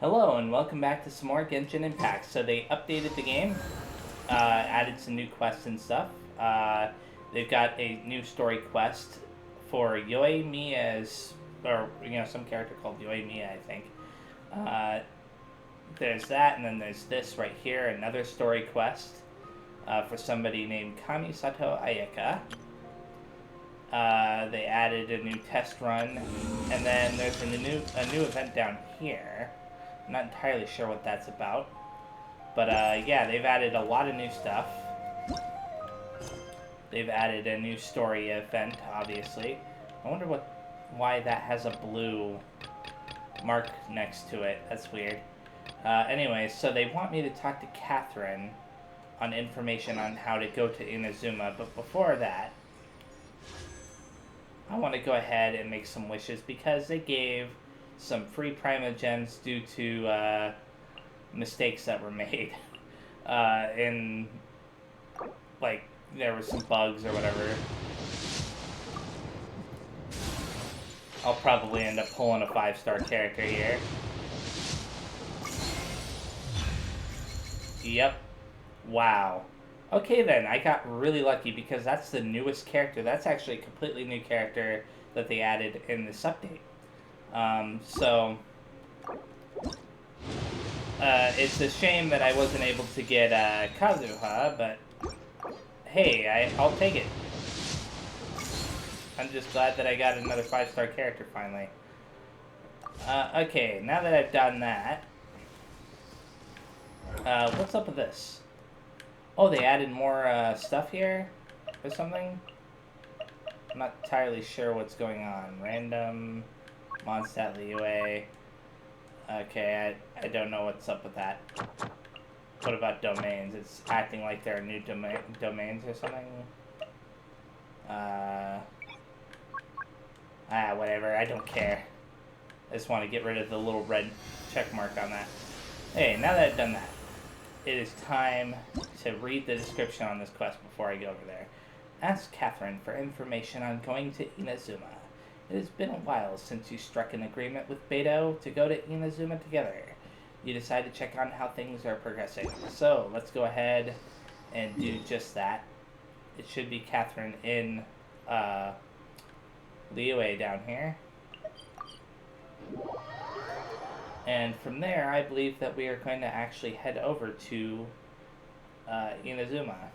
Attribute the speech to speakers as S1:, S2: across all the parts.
S1: Hello and welcome back to some more Genshin Impact. So they updated the game, added some new quests and stuff. They've got a new story quest for Yoi Mia's, or some character called Yoi Mia, I think. There's that, and then there's this right here, another story quest for somebody named Kamisato Ayaka. They added a new test run, and then there's a new event down here. I'm not entirely sure what that's about. But yeah, they've added a lot of new stuff. They've added a new story event, obviously. I wonder why that has a blue mark next to it. That's weird. Anyway, so they want me to talk to Catherine on information on how to go to Inazuma. But before that, I want to go ahead and make some wishes because they gave some free Primogems due to mistakes that were made. Like, there were some bugs or whatever. I'll probably end up pulling a 5-star character here. Yep. Wow. Okay then, I got really lucky because that's the newest character. That's actually a completely new character that they added in this update. It's a shame that I wasn't able to get Kazuha, but hey, I'll take it. I'm just glad that I got another 5-star character finally. Okay, now that I've done that, what's up with this? Oh, they added more stuff here or something? I'm not entirely sure what's going on. Random Mondstadt Liyue. Okay, I don't know what's up with that. What about domains? It's acting like there are new domains or something. Whatever. I don't care. I just want to get rid of the little red check mark on that. Hey, now that I've done that, it is time to read the description on this quest before I go over there. Ask Catherine for information on going to Inazuma. It has been a while since you struck an agreement with Beto to go to Inazuma together. You decide to check on how things are progressing. So, let's go ahead and do just that. It should be Catherine in Liyue down here. And from there, I believe that we are going to actually head over to Inazuma.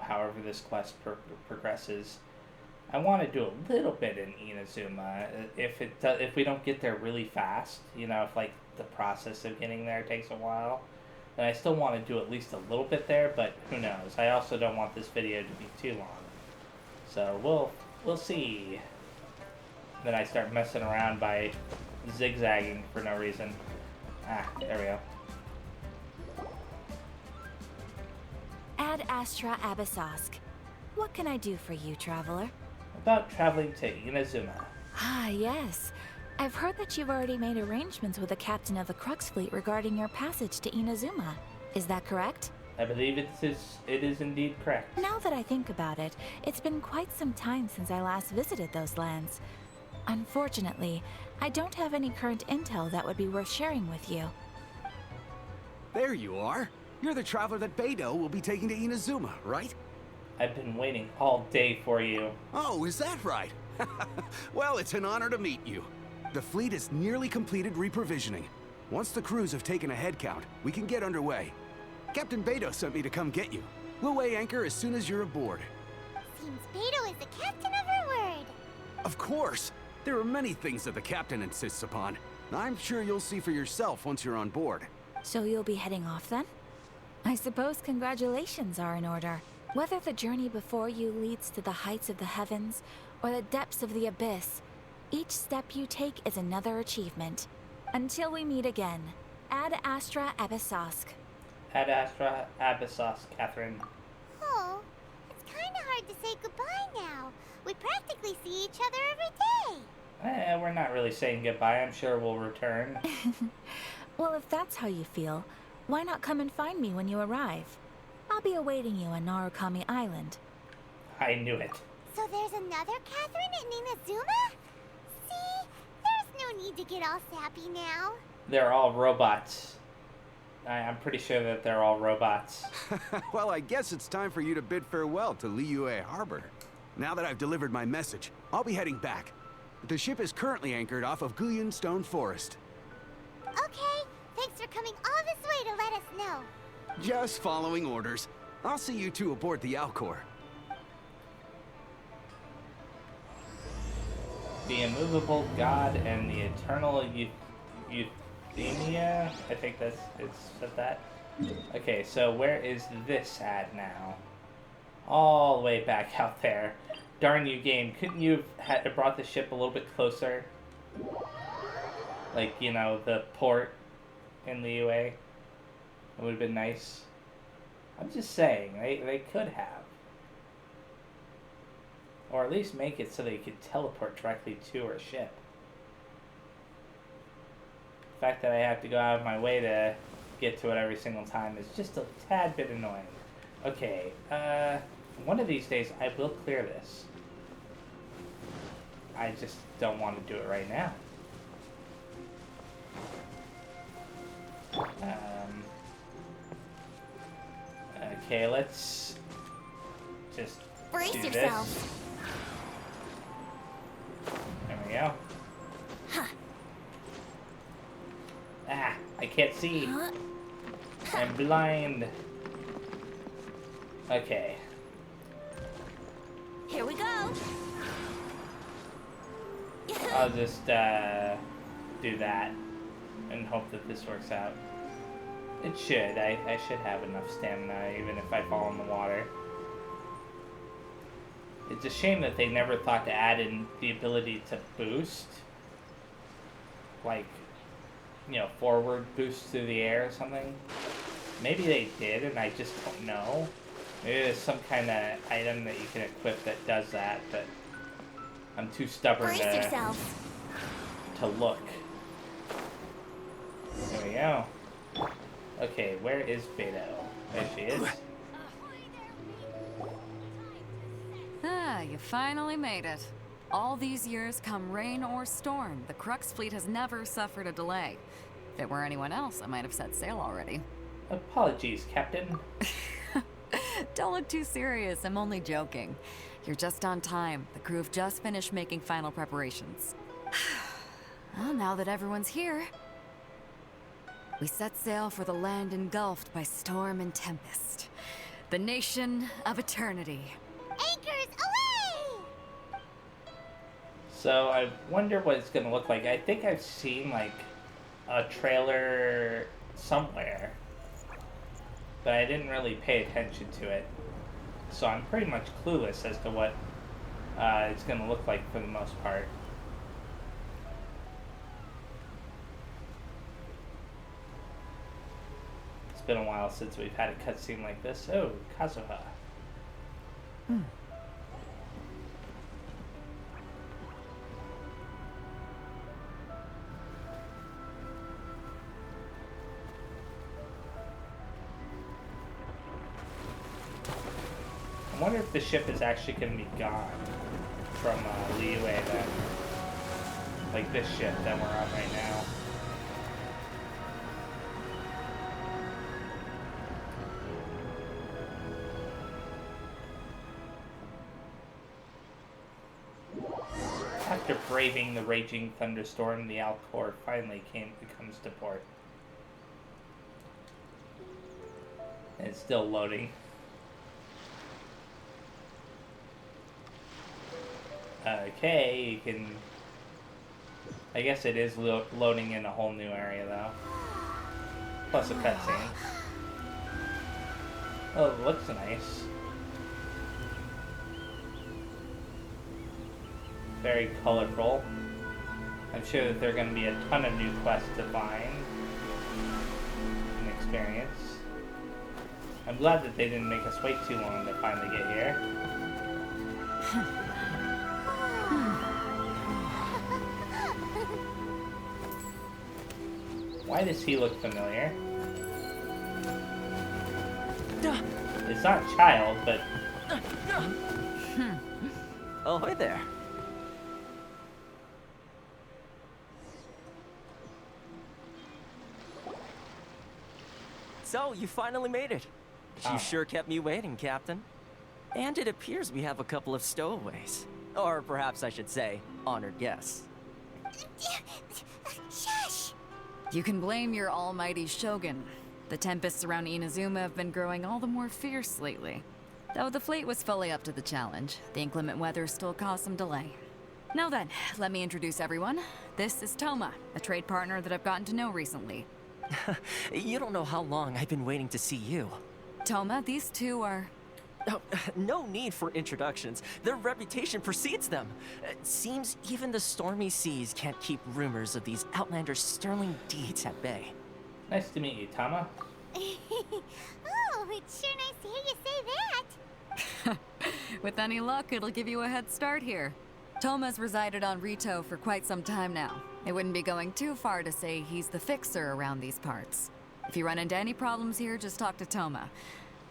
S1: However this quest progresses. I want to do a little bit in Inazuma. If we don't get there really fast, if like the process of getting there takes a while, then I still want to do at least a little bit there. But who knows? I also don't want this video to be too long, so we'll see. Then I start messing around by zigzagging for no reason. There we go.
S2: Ad Astra Abyssosk. What can I do for you, traveler?
S1: About traveling to Inazuma.
S2: Ah, yes. I've heard that you've already made arrangements with the captain of the Crux fleet regarding your passage to Inazuma. Is that correct?
S1: I believe it is indeed correct.
S2: Now that I think about it, it's been quite some time since I last visited those lands. Unfortunately, I don't have any current intel that would be worth sharing with you.
S3: There you are. You're the traveler that Beto will be taking to Inazuma, right?
S1: I've been waiting all day for you.
S3: Oh, is that right? Well, it's an honor to meet you. The fleet is nearly completed reprovisioning. Once the crews have taken a head count, we can get underway. Captain Beto sent me to come get you. We'll weigh anchor as soon as you're aboard.
S4: Seems Beto is the captain of her word.
S3: Of course. There are many things that the captain insists upon. I'm sure you'll see for yourself once you're on board.
S2: So you'll be heading off then? I suppose congratulations are in order. Whether the journey before you leads to the heights of the heavens or the depths of the abyss, each step you take is another achievement. Until we meet again, Ad Astra Abyssosk.
S1: Ad Astra Abyssosk, Catherine.
S4: Oh, it's kinda hard to say goodbye now. We practically see each other every day.
S1: We're not really saying goodbye. I'm sure we'll return.
S2: Well, if that's how you feel, why not come and find me when you arrive? I'll be awaiting you on Narukami Island.
S1: I knew it.
S4: So there's another Catherine in Inazuma? See? There's no no need to get all sappy now.
S1: They're all robots. I'm pretty sure that they're all robots.
S3: Well, I guess it's time for you to bid farewell to Liyue Harbor. Now that I've delivered my message, I'll be heading back. The ship is currently anchored off of Guyan Stone Forest.
S4: Okay, thanks for coming all this way to let us know.
S3: Just following orders. I'll see you two aboard the Alcor.
S1: The immovable god and the eternal Euthymia. I think it's said that. Okay, so where is this at now? All the way back out there. Darn you, game. Couldn't you have brought the ship a little bit closer? Like, you know, the port in Liyue. It would have been nice. I'm just saying, they could have. Or at least make it so they could teleport directly to her ship. The fact that I have to go out of my way to get to it every single time is just a tad bit annoying. Okay, one of these days I will clear this. I just don't want to do it right now. Okay, let's just
S4: Brace
S1: do
S4: yourself.
S1: this. There we go.
S4: Huh.
S1: Ah, I can't see.
S4: Huh?
S1: I'm blind. Okay.
S4: Here we go.
S1: I'll just do that and hope that this works out. It should. I should have enough stamina even if I fall in the water. It's a shame that they never thought to add in the ability to boost. Like, you know, forward boost through the air or something. Maybe they did and I just don't know. Maybe there's some kind of item that you can equip that does that, but I'm too stubborn
S4: Brace yourself.
S1: to look. There we go. Okay, where is Beto? There she is.
S5: Ah, you finally made it. All these years, come rain or storm, the Crux fleet has never suffered a delay. If it were anyone else, I might have set sail already.
S1: Apologies, Captain.
S5: Don't look too serious, I'm only joking. You're just on time. The crew have just finished making final preparations. Well, now that everyone's here, we set sail for the land engulfed by storm and tempest. The nation of eternity.
S4: Anchors away!
S1: So I wonder what it's gonna look like. I think I've seen like a trailer somewhere, but I didn't really pay attention to it. So I'm pretty much clueless as to what it's gonna look like for the most part. It's been a while since we've had a cutscene like this. Oh, Kazuha. I wonder if the ship is actually going to be gone from Liyue then. Like this ship that we're on right now. After braving the raging thunderstorm, the Alcor finally comes to port. And it's still loading. Okay, you can... I guess it is loading in a whole new area, though. Plus a cutscene. Oh, it looks nice. Very colorful. I'm sure that there are going to be a ton of new quests to find and experience. I'm glad that they didn't make us wait too long to finally get here. Why does he look familiar? It's not Child, but...
S6: Oh, hi there. So, you finally made it. You sure kept me waiting, Captain. And it appears we have a couple of stowaways. Or perhaps I should say, honored guests.
S4: Shush!
S5: You can blame your almighty Shogun. The tempests around Inazuma have been growing all the more fierce lately. Though the fleet was fully up to the challenge, the inclement weather still caused some delay. Now then, let me introduce everyone. This is Toma, a trade partner that I've gotten to know recently.
S6: You don't know how long I've been waiting to see you.
S5: Toma, these two are...
S6: Oh, no need for introductions. Their reputation precedes them. It seems even the stormy seas can't keep rumors of these Outlanders' sterling deeds at bay.
S1: Nice to meet you, Tama.
S4: Oh, it's sure nice to hear you say that.
S5: With any luck, it'll give you a head start here. Toma's resided on Rito for quite some time now. It wouldn't be going too far to say he's the fixer around these parts. If you run into any problems here, just talk to Toma.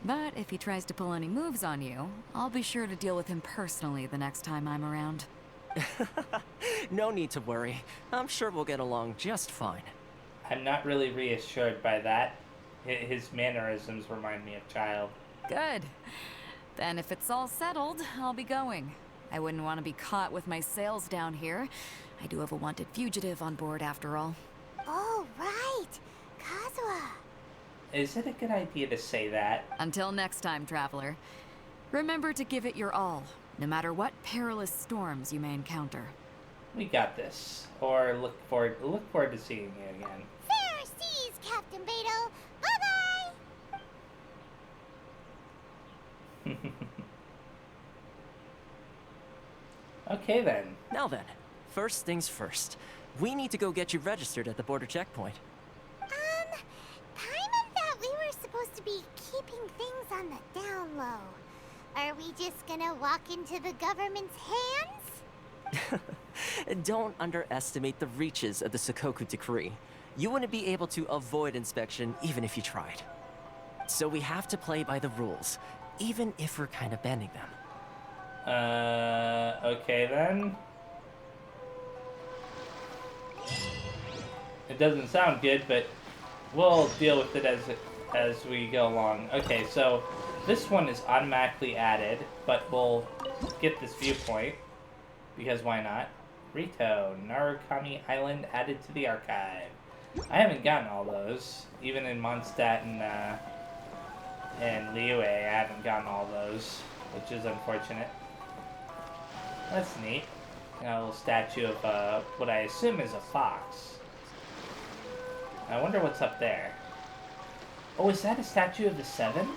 S5: But if he tries to pull any moves on you, I'll be sure to deal with him personally the next time I'm around.
S6: No need to worry. I'm sure we'll get along just fine.
S1: I'm not really reassured by that. His mannerisms remind me of Child.
S5: Good. Then if it's all settled, I'll be going. I wouldn't want to be caught with my sails down here. I do have a wanted fugitive on board after all.
S4: Oh, right. Kazuha.
S1: Is it a good idea to say that?
S5: Until next time, traveler. Remember to give it your all, no matter what perilous storms you may encounter.
S1: We got this. Or look forward to seeing you again.
S4: Fair seas, Captain Beto. Bye-bye.
S1: Okay then.
S6: Now then, first things first. We need to go get you registered at the border checkpoint.
S4: Paimon thought we were supposed to be keeping things on the down low. Are we just gonna walk into the government's hands?
S6: Don't underestimate the reaches of the Sakoku decree. You wouldn't be able to avoid inspection even if you tried. So we have to play by the rules, even if we're kind of bending them.
S1: Okay then. It doesn't sound good, but we'll deal with it as we go along. Okay, so this one is automatically added, but we'll get this viewpoint, because why not? Rito, Narukami Island added to the archive. I haven't gotten all those. Even in Mondstadt and Liyue, I haven't gotten all those, which is unfortunate. That's neat. Got a little statue of what I assume is a fox. I wonder what's up there. Oh, is that a statue of the Seven?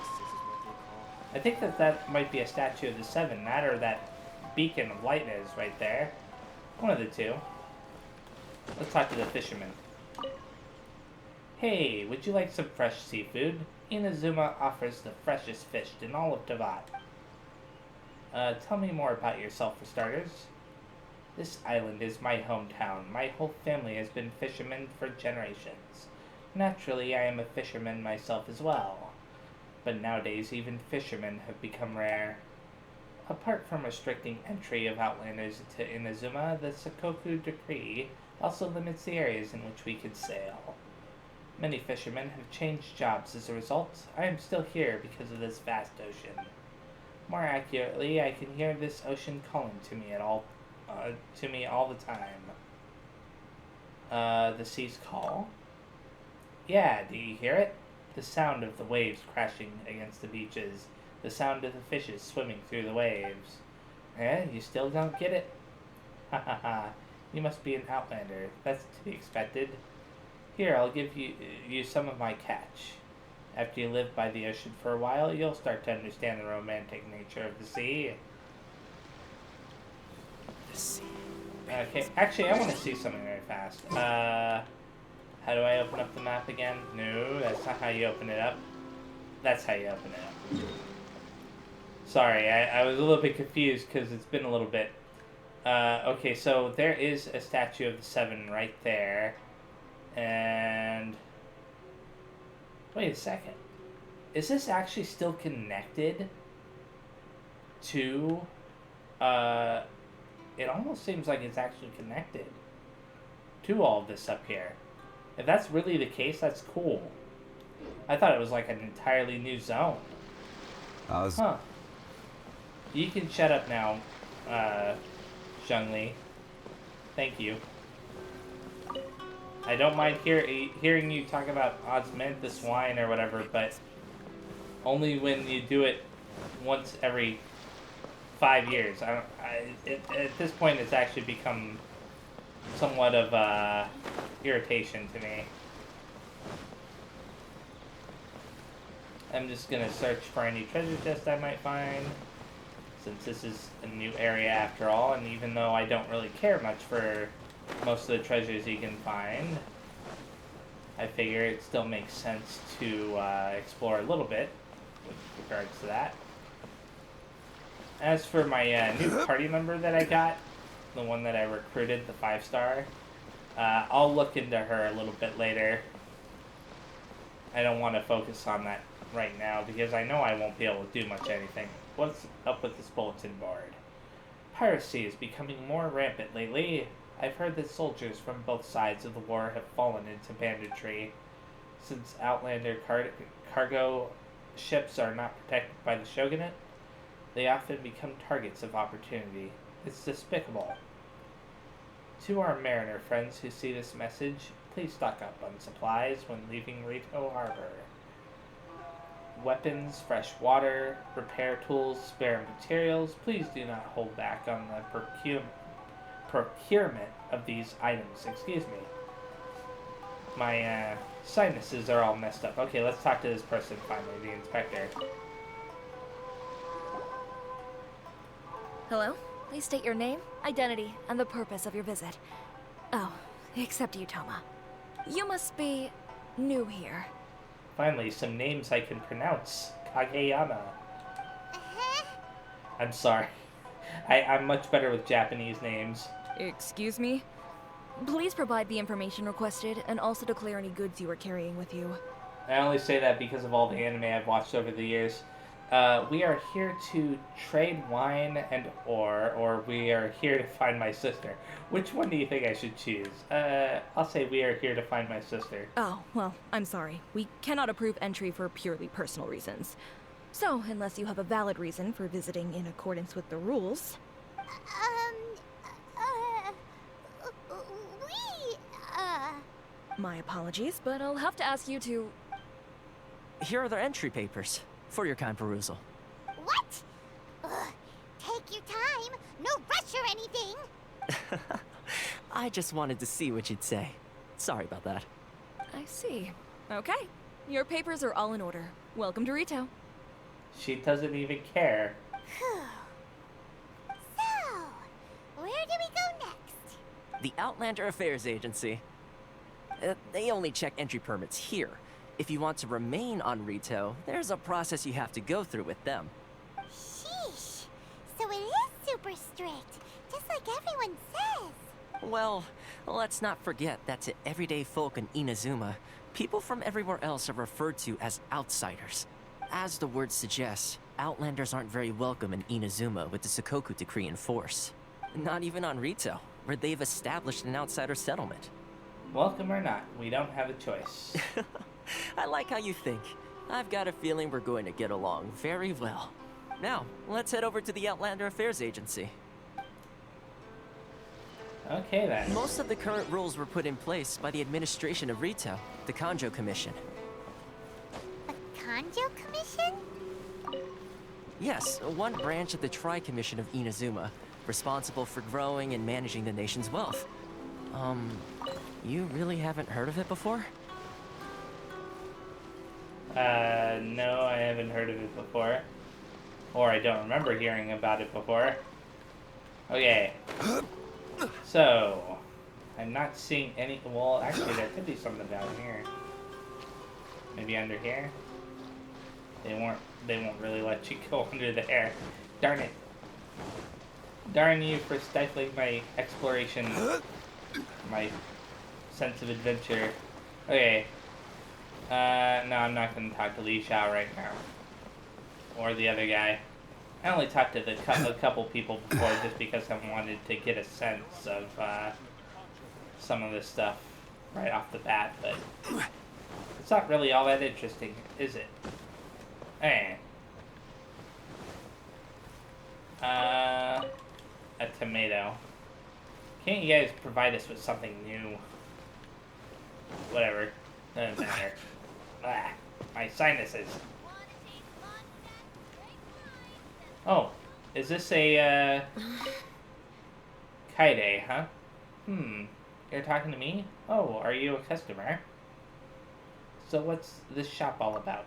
S1: I think that might be a statue of the Seven. That or that beacon of light is right there. One of the two. Let's talk to the fisherman. Hey, would you like some fresh seafood? Inazuma offers the freshest fish in all of Teyvat. Tell me more about yourself for starters. This island is my hometown. My whole family has been fishermen for generations. Naturally, I am a fisherman myself as well. But nowadays, even fishermen have become rare. Apart from restricting entry of Outlanders to Inazuma, the Sakoku decree also limits the areas in which we could sail. Many fishermen have changed jobs as a result. I am still here because of this vast ocean. More accurately, I can hear this ocean calling to me all the time. The sea's call? Yeah, do you hear it? The sound of the waves crashing against the beaches. The sound of the fishes swimming through the waves. Eh, you still don't get it? Ha ha ha. You must be an outlander. That's to be expected. Here, I'll give you some of my catch. After you live by the ocean for a while, you'll start to understand the romantic nature of the sea.
S6: The sea.
S1: Okay, actually, I want to see something very fast. How do I open up the map again? No, that's not how you open it up. That's how you open it up. Sorry, I was a little bit confused because it's been a little bit. Okay, so there is a statue of the Seven right there. And... wait a second. Is this actually still connected to... it almost seems like it's actually connected to all of this up here. If that's really the case, that's cool. I thought it was like an entirely new zone. Huh. You can shut up now, Zhongli. Thank you. I don't mind hearing you talk about Osmantha swine or whatever, but only when you do it once every 5 years. At this point, it's actually become somewhat of irritation to me. I'm just gonna search for any treasure chest I might find, since this is a new area after all, and even though I don't really care much for most of the treasures you can find, I figure it still makes sense to explore a little bit with regards to that. As for my new party member that I got, the one that I recruited, the 5-star, I'll look into her a little bit later. I don't want to focus on that right now because I know I won't be able to do much anything. What's up with this bulletin board? Piracy is becoming more rampant lately. I've heard that soldiers from both sides of the war have fallen into banditry. Since Outlander cargo ships are not protected by the shogunate, they often become targets of opportunity. It's despicable. To our mariner friends who see this message, please stock up on supplies when leaving Rito Harbor. Weapons, fresh water, repair tools, spare materials. Please do not hold back on the procurement of these items. Excuse me. My sinuses are all messed up. Okay, let's talk to this person finally, the inspector.
S2: Hello? Please state your name, identity, and the purpose of your visit. Oh, except you, Toma. You must be new here.
S1: Finally, some names I can pronounce. Kageyama. I'm sorry. I'm much better with Japanese names.
S7: Excuse me? Please provide the information requested and also declare any goods you are carrying with you.
S1: I only say that because of all the anime I've watched over the years. We are here to trade wine and ore, or we are here to find my sister. Which one do you think I should choose? I'll say we are here to find my sister.
S7: Oh, well, I'm sorry. We cannot approve entry for purely personal reasons. So, unless you have a valid reason for visiting in accordance with the rules... My apologies, but I'll have to ask you to...
S6: Here are their entry papers, for your kind perusal.
S4: What? Ugh, take your time. No rush or anything.
S6: I just wanted to see what you'd say. Sorry about that.
S7: I see. Okay. Your papers are all in order. Welcome to Rito.
S1: She doesn't even care.
S4: So, where do we go next?
S6: The Outlander Affairs Agency. They only check entry permits here. If you want to remain on Rito, there's a process you have to go through with them.
S4: Sheesh. So it is super strict, just like everyone says.
S6: Well, let's not forget that to everyday folk in Inazuma, people from everywhere else are referred to as outsiders. As the word suggests, Outlanders aren't very welcome in Inazuma with the Sakoku Decree in force. Not even on Rito, where they've established an outsider settlement.
S1: Welcome or not, we don't have a choice.
S6: I like how you think. I've got a feeling we're going to get along very well. Now, let's head over to the Outlander Affairs Agency.
S1: Okay then.
S6: Most of the current rules were put in place by the administration of Rito, the Kanjo Commission.
S4: The Kanjo Commission?
S6: Yes, one branch of the Tri-Commission of Inazuma, responsible for growing and managing the nation's wealth. You really haven't heard of it before?
S1: No, I haven't heard of it before. Or I don't remember hearing about it before. Okay. So, I'm not seeing any... Well, actually, there could be something down here. Maybe under here? They won't really let you go under there. Darn it. Darn you for stifling my exploration. My sense of adventure. Okay. No, I'm not going to talk to Li Xiao right now. Or the other guy. I only talked to a couple people before just because I wanted to get a sense of some of this stuff right off the bat, but It's not really all that interesting, is it? Eh. A tomato. Can't you guys provide us with something new? Whatever. Doesn't matter. Ah, my sinuses. Oh, is this a, Kaide, huh? You're talking to me? Oh, are you a customer? So what's this shop all about?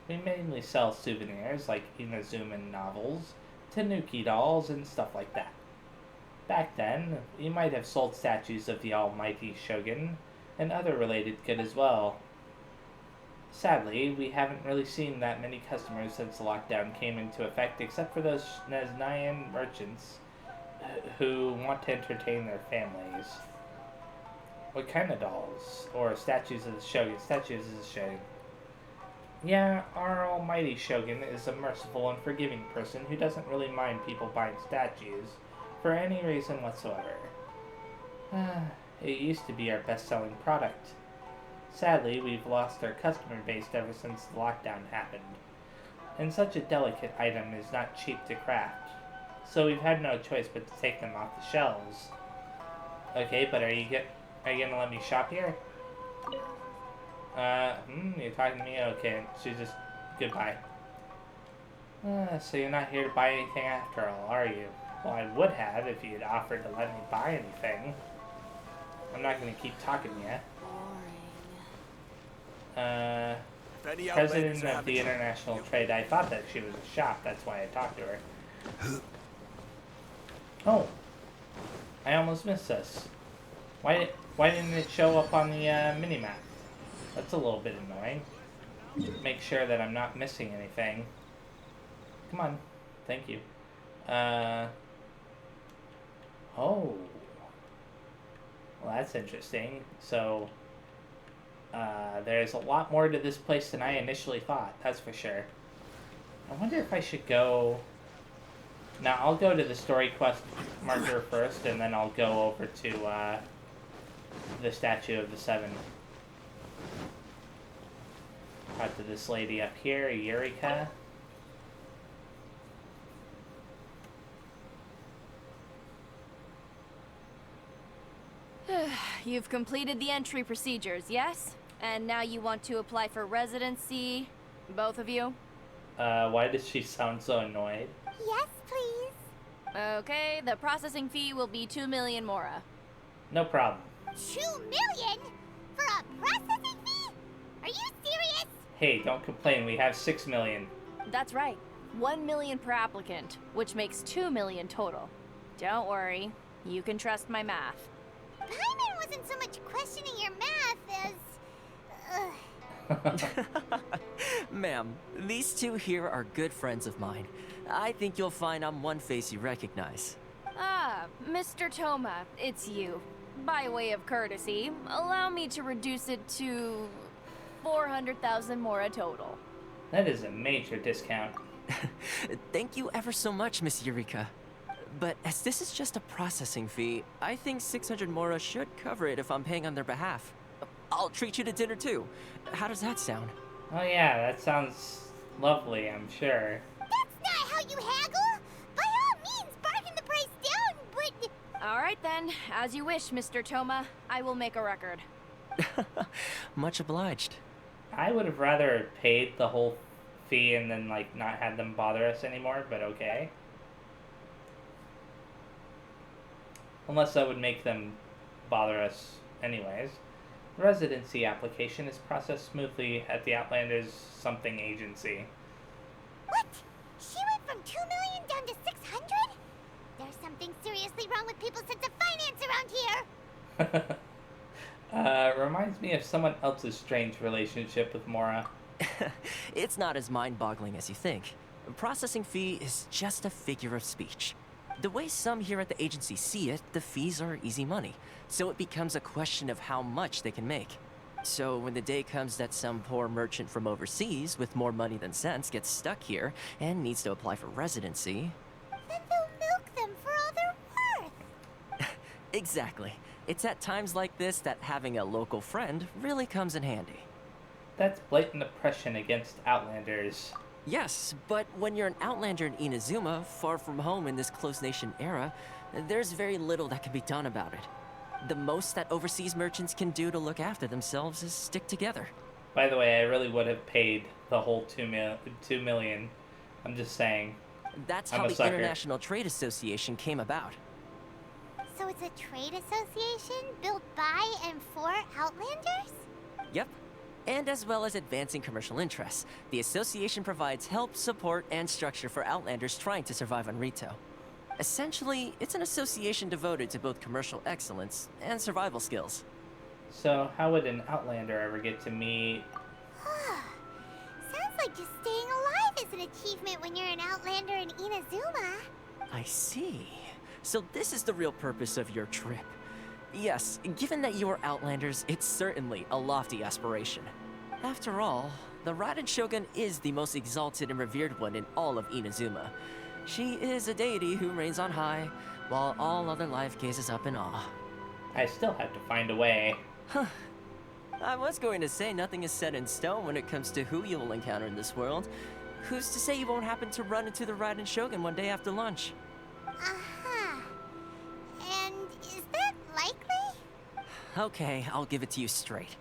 S1: We mainly sell souvenirs like Inazuma novels, Tanuki dolls, and stuff like that. Back then, we might have sold statues of the almighty Shogun, and other related good as well. Sadly, we haven't really seen that many customers since the lockdown came into effect, except for those Naznayan merchants who want to entertain their families. What kind of dolls? Or statues of the Shogun? Statues of the Shogun. Yeah, our almighty Shogun is a merciful and forgiving person who doesn't really mind people buying statues for any reason whatsoever. It used to be our best-selling product. Sadly, we've lost our customer base ever since the lockdown happened. And such a delicate item is not cheap to craft. So we've had no choice but to take them off the shelves. Okay, but are you gonna let me shop here? You're talking to me? Okay, she's just... Goodbye. So you're not here to buy anything after all, are you? Well, I would have if you'd offered to let me buy anything. I'm not gonna keep talking yet. President of the International Trade. I thought that she was a shop, that's why I talked to her. Oh. I almost missed this. Why didn't it show up on the minimap? That's a little bit annoying. Make sure that I'm not missing anything. Come on. Thank you. Oh. Well, that's interesting. So, there's a lot more to this place than I initially thought, that's for sure. I wonder if I should go... Now, I'll go to the story quest marker first, and then I'll go over to, the Statue of the Seven. Talk to this lady up here, Eureka.
S8: You've completed the entry procedures, yes? And now you want to apply for residency? Both of you?
S1: Why does she sound so annoyed?
S4: Yes, please.
S8: Okay, the processing fee will be 2 million mora.
S1: No problem.
S4: 2 million? For a processing fee? Are you serious?
S1: Hey, don't complain, we have 6 million.
S8: That's right. 1 million per applicant, which makes 2 million total. Don't worry, you can trust my math.
S4: Paimon wasn't so much questioning your math as...
S6: Ma'am, these two here are good friends of mine. I think you'll find I'm one face you recognize.
S8: Ah, Mr. Toma, it's you. By way of courtesy, allow me to reduce it to 400,000 mora total.
S1: That is a major discount.
S6: Thank you ever so much, Miss Eureka. But as this is just a processing fee, I think 600 mora should cover it if I'm paying on their behalf. I'll treat you to dinner too. How does that sound?
S1: Oh yeah, that sounds lovely, I'm sure.
S4: That's not how you haggle! By all means, bargain the price down, but...
S8: Alright then, as you wish, Mr. Toma. I will make a record.
S6: Much obliged.
S1: I would have rather paid the whole fee and then, like, not had them bother us anymore, but okay. Unless that would make them bother us anyways. The residency application is processed smoothly at the Outlanders something agency.
S4: What? She went from 2 million down to 600? There's something seriously wrong with people's sense of finance around here!
S1: Reminds me of someone else's strange relationship with Mora.
S6: It's not as mind-boggling as you think. A processing fee is just a figure of speech. The way some here at the agency see it, the fees are easy money, so it becomes a question of how much they can make. So when the day comes that some poor merchant from overseas with more money than sense gets stuck here and needs to apply for residency...
S4: Then they'll milk them for all they're worth!
S6: Exactly. It's at times like this that having a local friend really comes in handy.
S1: That's blatant oppression against Outlanders.
S6: Yes, but when you're an Outlander in Inazuma, far from home in this close nation era, there's very little that can be done about it. The most that overseas merchants can do to look after themselves is stick together.
S1: By the way, I really would have paid the whole $2 million. I'm just saying.
S6: That's
S1: I'm
S6: how
S1: a
S6: the
S1: sucker.
S6: International Trade Association came about.
S4: So it's a trade association built by and for Outlanders?
S6: Yep. And as well as advancing commercial interests, the association provides help, support, and structure for Outlanders trying to survive on Rito. Essentially, it's an association devoted to both commercial excellence and survival skills.
S1: So how would an Outlander ever get to meet...
S4: Sounds like just staying alive is an achievement when you're an Outlander in Inazuma.
S6: I see. So this is the real purpose of your trip. Yes, given that you are Outlanders, it's certainly a lofty aspiration. After all, the Raiden Shogun is the most exalted and revered one in all of Inazuma. She is a deity who reigns on high, while all other life gazes up in awe.
S1: I still have to find a way.
S6: I was going to say nothing is set in stone when it comes to who you will encounter in this world. Who's to say you won't happen to run into the Raiden Shogun one day after lunch?
S4: Uh-huh. And is that likely?
S6: Okay, I'll give it to you straight.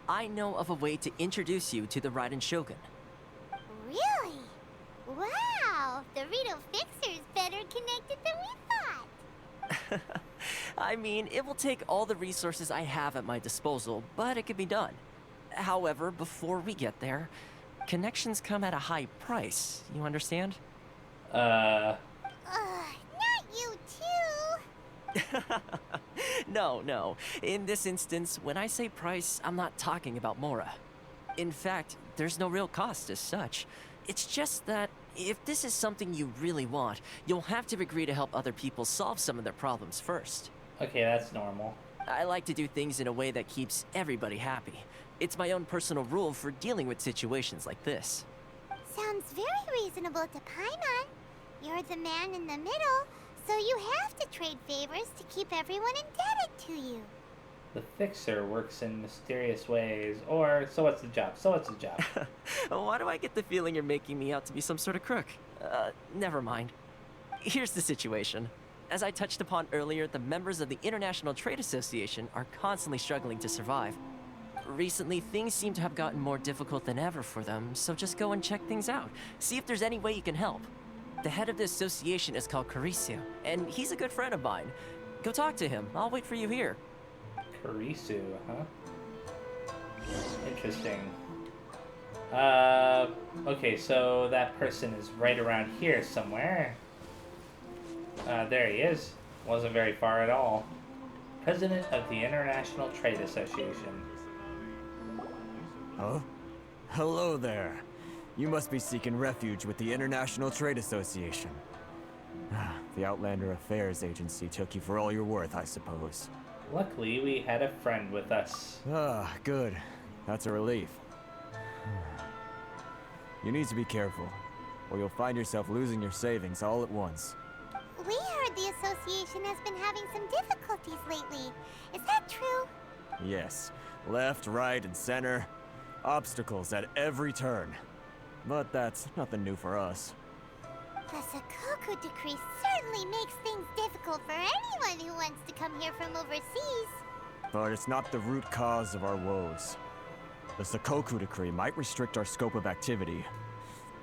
S6: I know of a way to introduce you to the Raiden Shogun.
S4: Really? Wow! The Rito Fixer's better connected than we thought.
S6: I mean, it will take all the resources I have at my disposal, but it can be done. However, before we get there, connections come at a high price, you understand?
S4: Not you too!
S6: No. In this instance, when I say price, I'm not talking about Mora. In fact, there's no real cost as such. It's just that if this is something you really want, you'll have to agree to help other people solve some of their problems first.
S1: Okay, that's normal.
S6: I like to do things in a way that keeps everybody happy. It's my own personal rule for dealing with situations like this.
S4: Sounds very reasonable to Paimon. You're the man in the middle, so you have to trade favors to keep everyone indebted to you.
S1: The Fixer works in mysterious ways, or so what's the job?
S6: Why do I get the feeling you're making me out to be some sort of crook? Never mind. Here's the situation. As I touched upon earlier, the members of the International Trade Association are constantly struggling to survive. Recently, things seem to have gotten more difficult than ever for them, so just go and check things out. See if there's any way you can help. The head of the association is called Kurisu, and he's a good friend of mine. Go talk to him. I'll wait for you here.
S1: Kurisu, huh? Interesting. Okay, so that person is right around here somewhere. There he is. Wasn't very far at all. President of the International Trade Association.
S9: Huh? Hello there. You must be seeking refuge with the International Trade Association. The Outlander Affairs Agency took you for all you're worth, I suppose.
S1: Luckily, we had a friend with us.
S9: Good. That's a relief. You need to be careful, or you'll find yourself losing your savings all at once.
S4: We heard the association has been having some difficulties lately. Is that true?
S9: Yes. Left, right, and center. Obstacles at every turn. But that's nothing new for us.
S4: The Sakoku Decree certainly makes things difficult for anyone who wants to come here from overseas.
S9: But it's not the root cause of our woes. The Sakoku Decree might restrict our scope of activity,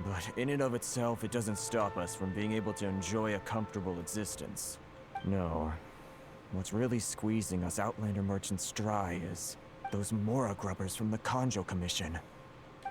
S9: but in and of itself, it doesn't stop us from being able to enjoy a comfortable existence. No. What's really squeezing us Outlander merchants dry is those Mora grubbers from the Kanjo Commission.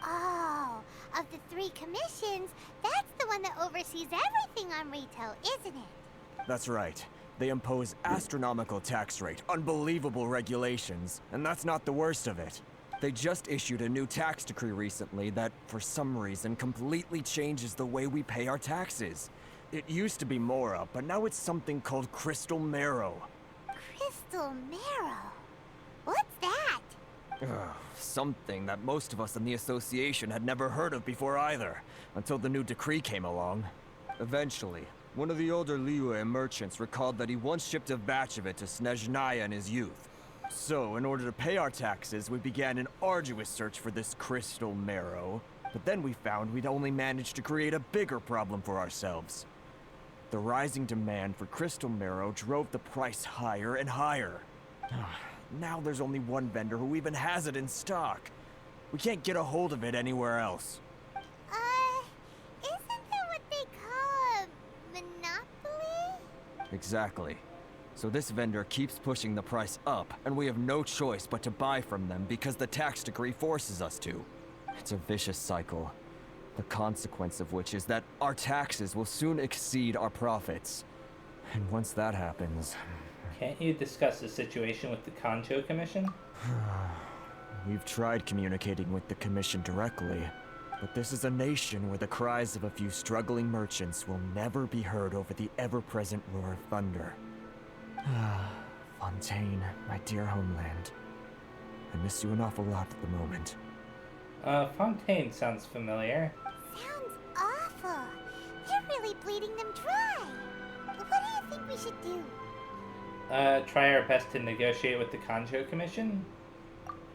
S4: Oh, of the three commissions, that's the one that oversees everything on Rito, isn't it?
S9: That's right. They impose astronomical tax rate, unbelievable regulations, and that's not the worst of it. They just issued a new tax decree recently that, for some reason, completely changes the way we pay our taxes. It used to be Mora, but now it's something called Crystal Marrow.
S4: Crystal Marrow? What's that?
S9: Something that most of us in the association had never heard of before either, until the new decree came along. Eventually, One of the older Liyue merchants recalled that he once shipped a batch of it to Snezhnaya in his youth. So, in order to pay our taxes, we began an arduous search for this crystal marrow. But then we found we'd only managed to create a bigger problem for ourselves. The rising demand for crystal marrow drove the price higher and higher. Now there's only one vendor who even has it in stock. We can't get a hold of it anywhere else.
S4: Isn't that what they call a monopoly?
S9: Exactly. So this vendor keeps pushing the price up, and we have no choice but to buy from them because the tax decree forces us to. It's a vicious cycle, the consequence of which is that our taxes will soon exceed our profits. And once that happens...
S1: Can't you discuss the situation with the Kanjo Commission?
S9: We've tried communicating with the Commission directly, but this is a nation where the cries of a few struggling merchants will never be heard over the ever-present roar of thunder. Fontaine, my dear homeland. I miss you an awful lot at the moment.
S1: Fontaine sounds familiar.
S4: Sounds awful. They're really bleeding them dry. What do you think we should do?
S1: Try our best to negotiate with the Kanjo Commission?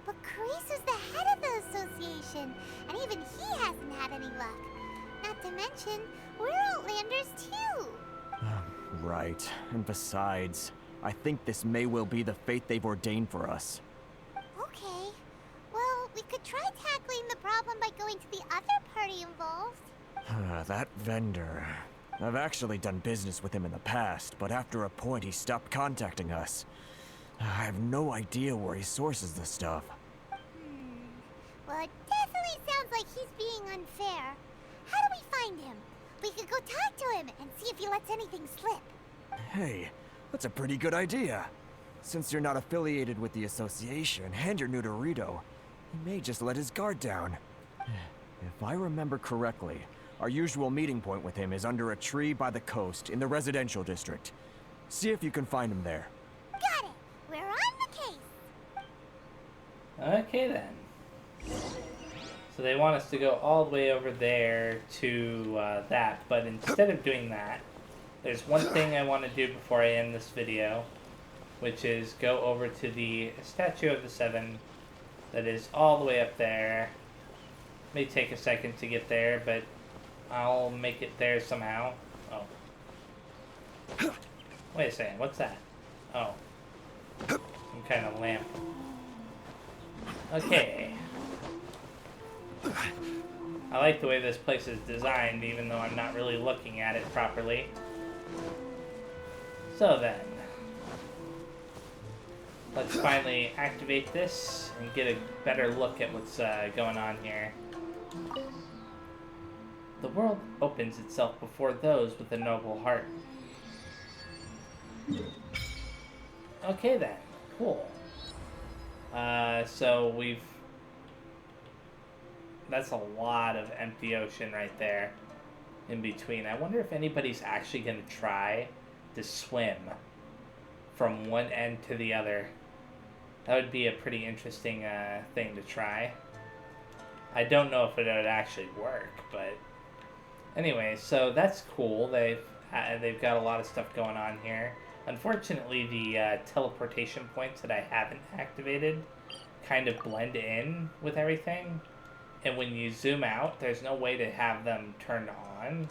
S4: But Carice is the head of the association, and even he hasn't had any luck. Not to mention, we're Outlanders too.
S9: Right. And besides, I think this may well be the fate they've ordained for us.
S4: Okay. Well, we could try tackling the problem by going to the other party involved.
S9: That vendor. I've actually done business with him in the past, but after a point he stopped contacting us. I have no idea where he sources this stuff.
S4: Well, it definitely sounds like he's being unfair. How do we find him? We could go talk to him and see if he lets anything slip.
S9: Hey, that's a pretty good idea. Since you're not affiliated with the association and you're new to Rito, he may just let his guard down. If I remember correctly, our usual meeting point with him is under a tree by the coast in the residential district. See if you can find him there.
S4: Got it! We're on the case!
S1: Okay then. So they want us to go all the way over there to that, but instead of doing that, there's one thing I want to do before I end this video, which is go over to the Statue of the Seven that is all the way up there. May take a second to get there, but I'll make it there somehow. Oh. Wait a second, what's that? Oh. Some kind of lamp. Okay. I like the way this place is designed, even though I'm not really looking at it properly. So then, let's finally activate this and get a better look at what's going on here. The world opens itself before those with a noble heart. Okay then, cool. So that's a lot of empty ocean right there in between. I wonder if anybody's actually going to try to swim from one end to the other. That would be a pretty interesting thing to try. I don't know if it would actually work, but anyway, so that's cool. They've got a lot of stuff going on here. Unfortunately, the teleportation points that I haven't activated kind of blend in with everything. And when you zoom out, there's no way to have them turned on.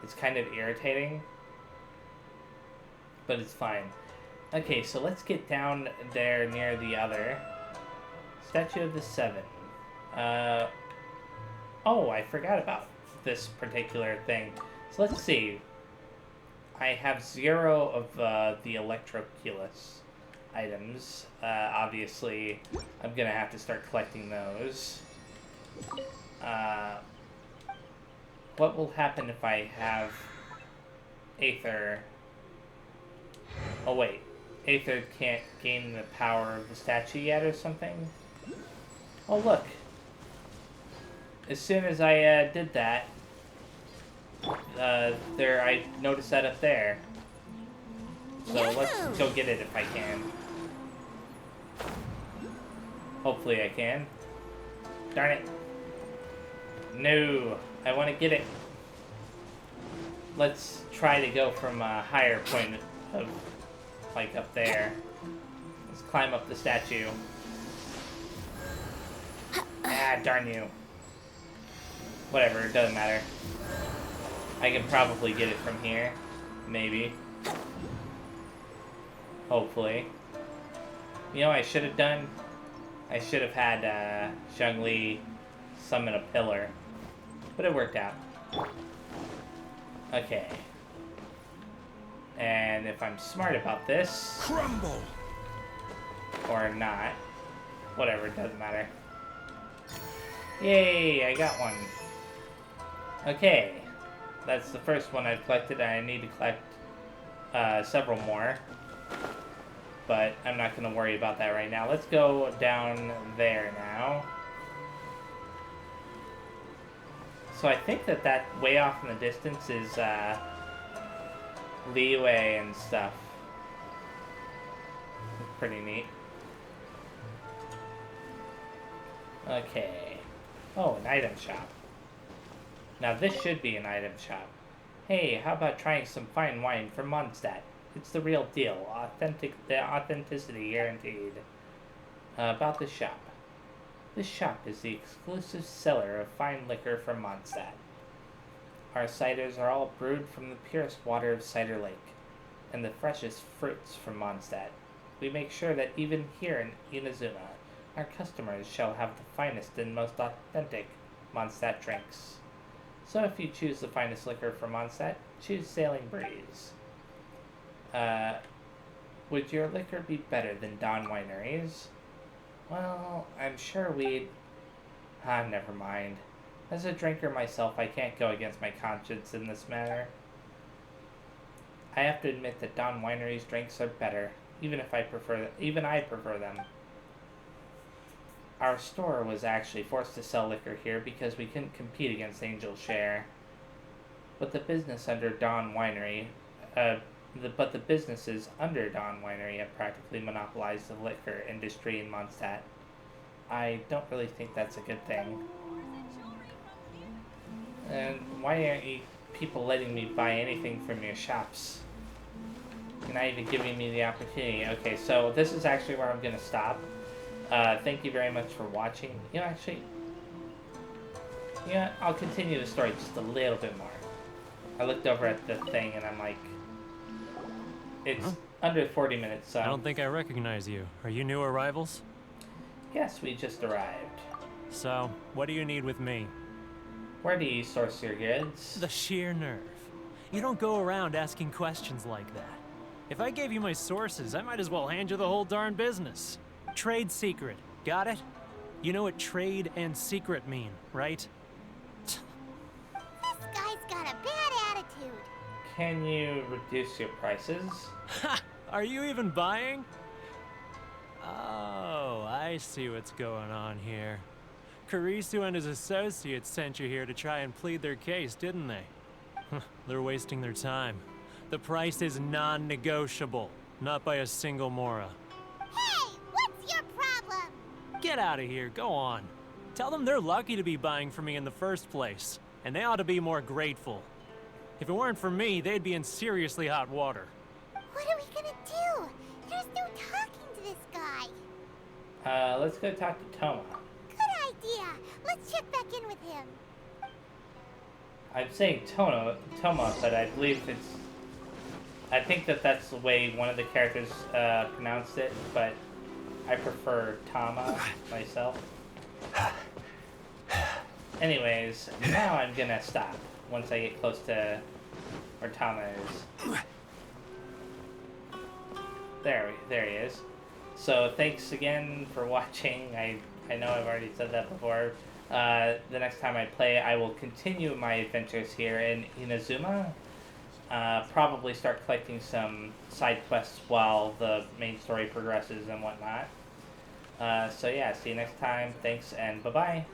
S1: It's kind of irritating. But it's fine. Okay, so let's get down there near the other. Statue of the Seven. Oh, I forgot about this particular thing. So let's see. I have 0 of the Electroculus items. Obviously, I'm going to have to start collecting those. What will happen if I have Aether? Oh wait, Aether can't gain the power of the statue yet or something? Oh look. As soon as I did that, I noticed that up there. So let's go get it if I can. Hopefully I can. Darn it. No, I want to get it. let's try to go from a higher point of, like, up there. Let's climb up the statue. Ah, darn you. Whatever, it doesn't matter. I can probably get it from here. Maybe. Hopefully. You know what I should have done? I should have had Zhongli summon a pillar. But it worked out. Okay. And if I'm smart about this...
S3: Crumble!
S1: Or not. Whatever, it doesn't matter. Yay, I got one. Okay. That's the first one I've collected, and I need to collect several more. But I'm not going to worry about that right now. Let's go down there now. So I think that way off in the distance is Liyue and stuff. Pretty neat. Okay. Oh, an item shop. Now this should be an item shop. Hey, how about trying some fine wine from Mondstadt? It's the real deal. The authenticity guaranteed. About the shop. This shop is the exclusive seller of fine liquor from Mondstadt. Our ciders are all brewed from the purest water of Cider Lake, and the freshest fruits from Mondstadt. We make sure that even here in Inazuma, our customers shall have the finest and most authentic Mondstadt drinks. So if you choose the finest liquor from Mondstadt, choose Sailing Breeze. Would your liquor be better than Dawn Wineries? Well, I'm sure we'd... never mind. As a drinker myself, I can't go against my conscience in this matter. I have to admit that Dawn Wineries' drinks are better, even I prefer them. Our store was actually forced to sell liquor here because we couldn't compete against Angel Share. But the business under Dawn Winery, but the businesses under Dawn Winery have practically monopolized the liquor industry in Mondstadt. I don't really think that's a good thing. And why aren't you people letting me buy anything from your shops? You're not even giving me the opportunity. Okay, so this is actually where I'm going to stop. Thank you very much for watching. You know, actually, I'll continue the story just a little bit more. I looked over at the thing and I'm like, it's under 40 minutes, so...
S10: I don't think I recognize you. Are you new arrivals?
S1: Yes, we just arrived.
S10: So, what do you need with me?
S1: Where do you source your goods?
S10: The sheer nerve. You don't go around asking questions like that. If I gave you my sources, I might as well hand you the whole darn business. Trade secret. Got it? You know what trade and secret mean, right?
S4: This guy's got a bad attitude.
S1: Can you reduce your prices?
S10: Ha! Are you even buying? Oh, I see what's going on here. Kurisu and his associates sent you here to try and plead their case, didn't they? They're wasting their time. The price is non-negotiable, not by a single Mora.
S4: Hey, what's your problem?
S10: Get out of here, go on. Tell them they're lucky to be buying from me in the first place, and they ought to be more grateful. If it weren't for me, they'd be in seriously hot water.
S4: What are we gonna do? There's no talking to this guy.
S1: Let's go talk to Toma.
S4: Good idea. Let's check back in with him.
S1: I'm saying Toma, but I believe it's... I think that's the way one of the characters pronounced it, but I prefer Tama myself. Anyways, now I'm gonna stop once I get close to where Tama is. There he is. So thanks again for watching. I know I've already said that before. The next time I play, I will continue my adventures here in Inazuma. Probably start collecting some side quests while the main story progresses and whatnot. So yeah, see you next time. Thanks and bye-bye.